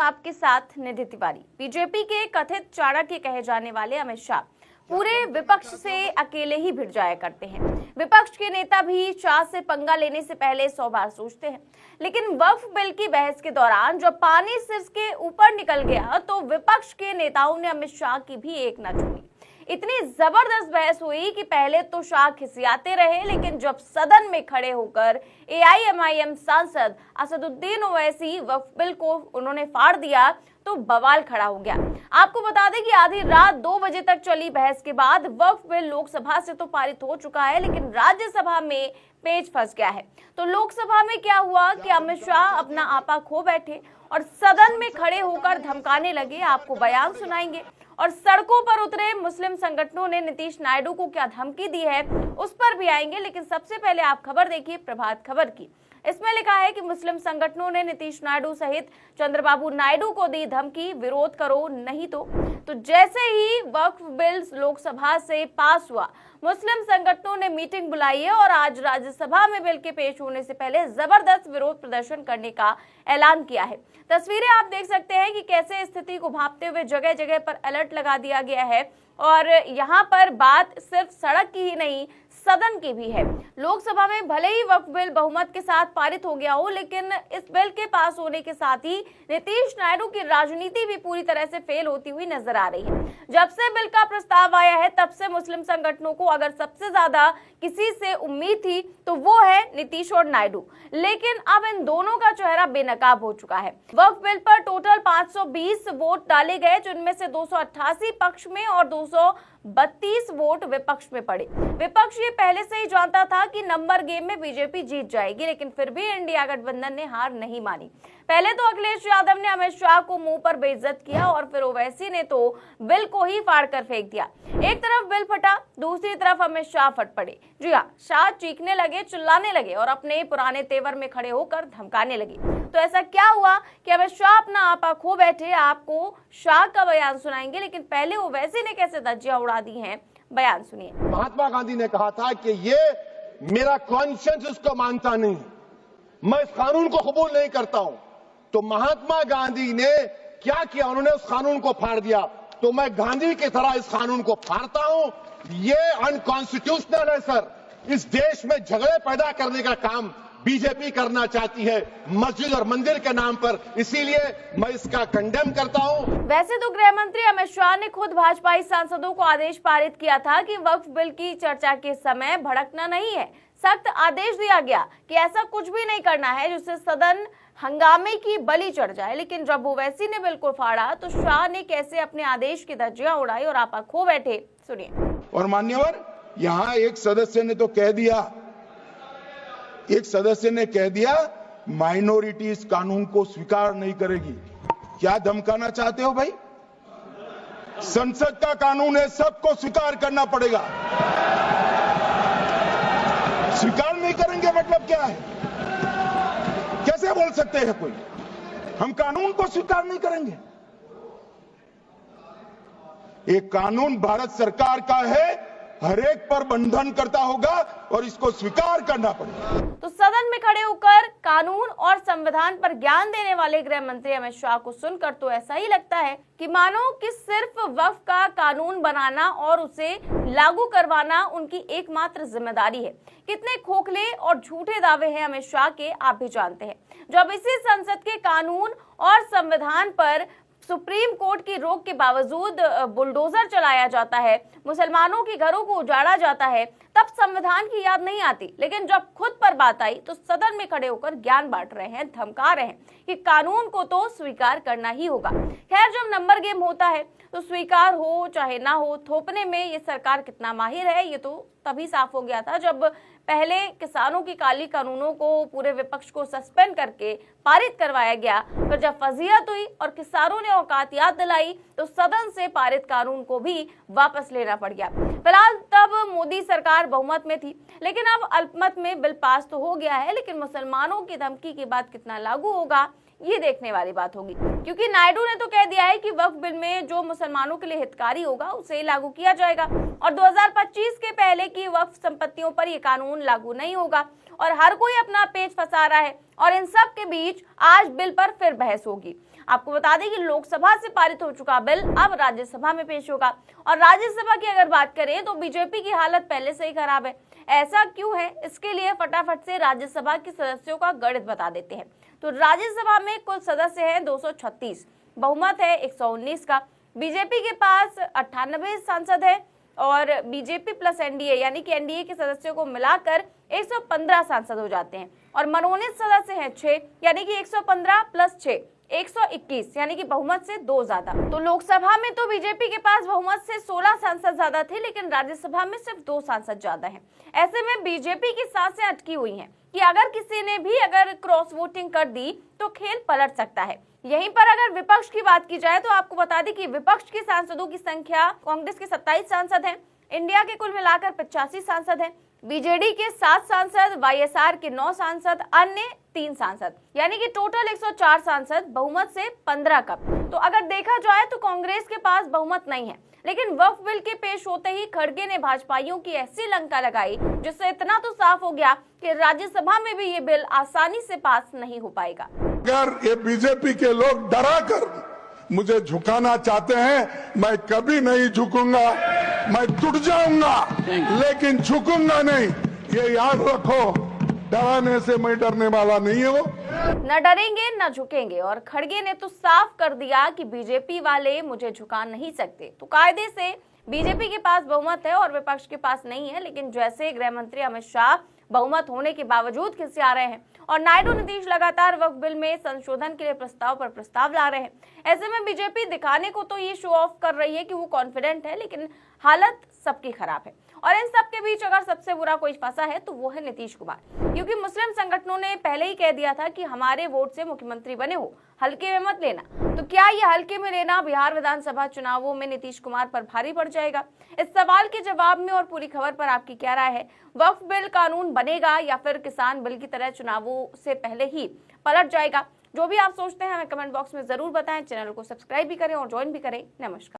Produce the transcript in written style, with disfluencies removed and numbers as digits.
आपके साथ निधि तिवारी। बीजेपी के कथित चाणक्य कहे जाने वाले अमित शाह पूरे विपक्ष से अकेले ही भिड़ जाया करते हैं। विपक्ष के नेता भी शाह से पंगा लेने से पहले 100 बार सोचते हैं, लेकिन वक्फ बिल की बहस के दौरान जब पानी सिर के ऊपर निकल गया तो विपक्ष के नेताओं ने अमित शाह की भी एक न छोड़ी। इतनी जबरदस्त बहस हुई कि पहले तो शाह खिसियाते रहे, लेकिन जब सदन में खड़े होकर एआईएमआईएम सांसद असदुद्दीन ओवैसी वक्फ बिल को उन्होंने फाड़ दिया तो बवाल खड़ा हो गया। आपको बता दें कि आधी रात 2 बजे तक चली बहस के बाद वक्फ बिल लोकसभा से तो पारित हो चुका है, लेकिन राज्यसभा में पेच फंस गया है। तो लोकसभा में क्या हुआ कि अमित शाह अपना आपा खो बैठे और सदन में खड़े होकर धमकाने लगे। आपको बयान सुनाएंगे और सड़कों पर उतरे मुस्लिम संगठनों ने नीतीश नायडू को क्या धमकी दी है उस पर भी आएंगे, लेकिन सबसे पहले आप खबर देखिए प्रभात खबर की। इसमें लिखा है कि मुस्लिम संगठनों ने नीतीश नायडू सहित चंद्रबाबू नायडू को दी धमकी, विरोध करो नहीं तो जैसे ही वक्फ बिल लोकसभा से पास हुआ, मुस्लिम संगठनों ने मीटिंग बुलाई है और आज राज्यसभा में बिल के पेश होने से पहले जबरदस्त विरोध प्रदर्शन करने का ऐलान किया है। तस्वीरें आप देख सकते हैं कि कैसे स्थिति को भांपते हुए जगह जगह पर अलर्ट लगा दिया गया है और यहाँ पर बात सिर्फ सड़क की ही नहीं सदन की भी है। लोकसभा में भले ही वक्फ बिल बहुमत के साथ पारित हो गया हो, लेकिन इस बिल के पास होने के साथ ही नीतीश नायडू की राजनीति भी पूरी तरह से फेल होती हुई नजर आ रही है। जब से बिल का प्रस्ताव आया है तब से मुस्लिम संगठनों को अगर सबसे ज्यादा किसी से उम्मीद थी तो वो है नीतीश और नायडू, लेकिन अब इन दोनों का चेहरा बेनकाब हो चुका है। वक्फ बिल पर टोटल 520 वोट डाले गए, जिनमें से 288 पक्ष में और 232 वोट विपक्ष में पड़े। विपक्ष ये पहले से ही जानता था कि नंबर गेम में बीजेपी जीत जाएगी, लेकिन फिर भी इंडिया गठबंधन ने हार नहीं मानी। पहले तो अखिलेश यादव ने अमित शाह को मुंह पर बेइज्जत किया और फिर ओवैसी ने तो बिल को ही फाड़ कर फेंक दिया। एक तरफ बिल फटा, दूसरी तरफ अमित शाह फट पड़े। जी हाँ, शाह चीखने लगे, चिल्लाने लगे और अपने पुराने तेवर में खड़े होकर धमकाने लगे। तो ऐसा क्या हुआ कि अमित शाह अपना आपा खो बैठे? आपको शाह का बयान सुनाएंगे, लेकिन पहले ओवैसी ने कैसे धज्जियां उड़ा दी हैं, बयान सुनिए। महात्मा गांधी ने कहा था कि ये मेरा कॉन्शियंस उसको मानता नहीं, मैं इस कानून को कबूल नहीं करता हूं। तो महात्मा गांधी ने क्या किया? उन्होंने उस कानून को फाड़ दिया। तो मैं गांधी की तरह इस कानून को फाड़ता हूं। ये अनकॉन्स्टिट्यूशनल है सर। इस देश में झगड़े पैदा करने का काम बीजेपी करना चाहती है मस्जिद और मंदिर के नाम पर, इसीलिए मैं इसका कंडेम करता हूं। वैसे तो गृह मंत्री अमित शाह ने खुद भाजपाई सांसदों को आदेश पारित किया था कि वक्फ बिल की चर्चा के समय भड़कना नहीं है। सख्त आदेश दिया गया कि ऐसा कुछ भी नहीं करना है जिससे सदन हंगामे की बलि चढ़ जाए, लेकिन जब ओवैसी ने बिल को फाड़ा तो शाह ने कैसे अपने आदेश की धज्जियां उड़ाई और आपा खो बैठे, सुनिए। और मान्यवर, यहाँ एक सदस्य ने कह दिया माइनॉरिटी इस कानून को स्वीकार नहीं करेगी। क्या धमकाना चाहते हो भाई? संसद का कानून है, सबको स्वीकार करना पड़ेगा। स्वीकार नहीं करेंगे मतलब क्या है? कैसे बोल सकते हैं कोई हम कानून को स्वीकार नहीं करेंगे? एक कानून भारत सरकार का है, हर एक पर बंधन करता होगा और इसको स्वीकार करना पड़ेगा। तो सदन में खड़े होकर कानून और संविधान पर ज्ञान देने वाले गृह मंत्री अमित शाह को सुनकर तो ऐसा ही लगता है कि मानो कि सिर्फ वक्फ का कानून बनाना और उसे लागू करवाना उनकी एकमात्र जिम्मेदारी है। कितने खोखले और झूठे दावे हैं अमित शाह के, आप भी जानते हैं। जब इसी संसद के कानून और संविधान पर सुप्रीम कोर्ट की रोक के बावजूद बुलडोजर चलाया जाता है, मुसलमानों के घरों को उजाड़ा जाता है, तब संविधान की याद नहीं आती। लेकिन जब खुद पर बात आई तो सदन में खड़े होकर ज्ञान बांट रहे हैं, धमका रहे हैं कि कानून को तो स्वीकार करना ही होगा। खैर, जब नंबर गेम होता है तो स्वीकार हो चाहे ना हो, थोपने में ये सरकार कितना माहिर है ये तो तभी साफ हो गया था जब पहले किसानों की काली कानूनों को पूरे विपक्ष को सस्पेंड करके पारित करवाया गया। फिर जब फजीहत हुई और किसानों ने औकात याद दिलाई तो सदन से पारित कानून को भी वापस लेना पड़ गया। फिलहाल तब मोदी सरकार बहुमत में थी, लेकिन अब अल्पमत में बिल पास तो हो गया है, लेकिन मुसलमानों की धमकी के बाद कितना लागू होगा ये देखने वाली बात होगी, क्योंकि नायडू ने तो कह दिया है कि वक्फ बिल में जो मुसलमानों के लिए हितकारी होगा उसे लागू किया जाएगा और 2025 के पहले की वक्फ संपत्तियों पर यह कानून लागू नहीं होगा और हर कोई अपना पेच फंसा रहा है और इन सब के बीच आज बिल पर फिर बहस होगी। आपको बता दें कि लोकसभा से पारित हो चुका बिल अब राज्यसभा में पेश होगा। और राज्यसभा की अगर बात करें तो बीजेपी की हालत पहले से ही खराब है। ऐसा क्यों है, इसके लिए फटाफट से राज्यसभा के सदस्यों का गणित बता देते हैं। तो राज्यसभा में कुल सदस्य हैं 236, बहुमत है 119 का। बीजेपी के पास 98 सांसद है और बीजेपी प्लस एनडीए यानी कि एनडीए के सदस्यों को मिलाकर 115 सांसद हो जाते हैं। और मनोनीत सदस्य हैं 6 यानी कि 115 प्लस 6 121 यानी कि बहुमत से 2 ज्यादा। तो लोकसभा में तो बीजेपी के पास बहुमत से 16 सांसद ज्यादा थे, लेकिन राज्यसभा में सिर्फ 2 सांसद ज्यादा हैं। ऐसे में बीजेपी की सांसें अटकी हुई हैं कि अगर किसी ने भी अगर क्रॉस वोटिंग कर दी तो खेल पलट सकता है। यहीं पर अगर विपक्ष की बात की जाए तो आपको बता दें कि विपक्ष के सांसदों की संख्या कांग्रेस के 27 सांसद हैं, इंडिया के कुल मिलाकर 85 सांसद हैं, बीजेडी के 7 सांसद, वाईएसआर के 9 सांसद, अन्य 3 सांसद, यानी कि टोटल 104 सांसद, बहुमत से 15 कप। तो अगर देखा जाए तो कांग्रेस के पास बहुमत नहीं है, लेकिन वक्फ बिल के पेश होते ही खड़गे ने भाजपाइयों की ऐसी लंका लगाई जिससे इतना तो साफ हो गया कि राज्यसभा में भी ये बिल आसानी से पास नहीं हो पाएगा। अगर ये बीजेपी के लोग डरा कर मुझे झुकाना चाहते हैं, मैं कभी नहीं झुकूंगा, मैं टूट जाऊंगा लेकिन झुकूंगा नहीं, ये याद रखो। डराने से मैं डरने वाला नहीं है वो। न डरेंगे न झुकेंगे। और खड़गे ने तो साफ कर दिया कि बीजेपी वाले मुझे झुका नहीं सकते। तो कायदे से बीजेपी के पास बहुमत है और विपक्ष के पास नहीं है, लेकिन जैसे गृह मंत्री अमित शाह बहुमत होने के बावजूद खिसिया रहे हैं और नायडू नीतीश लगातार वक्फ बिल में संशोधन के लिए प्रस्ताव पर प्रस्ताव ला रहे हैं, ऐसे में बीजेपी दिखाने को तो ये शो ऑफ कर रही है कि वो कॉन्फिडेंट है, लेकिन हालत सबकी खराब है। और इन सब के बीच अगर सबसे बुरा कोई फंसा है तो वो है नीतीश कुमार, क्योंकि मुस्लिम संगठनों ने पहले ही कह दिया था कि हमारे वोट से मुख्यमंत्री बने हो, हल्के में मत लेना। तो क्या ये हल्के में लेना बिहार विधानसभा चुनावों में नीतीश कुमार पर भारी पड़ जाएगा? इस सवाल के जवाब में और पूरी खबर पर आपकी क्या राय है? वक्फ बिल कानून बनेगा या फिर किसान बिल की तरह चुनावों से पहले ही पलट जाएगा? जो भी आप सोचते हैं हमें कमेंट बॉक्स में जरूर बताएं। चैनल को सब्सक्राइब भी करें और ज्वाइन भी करें। नमस्कार।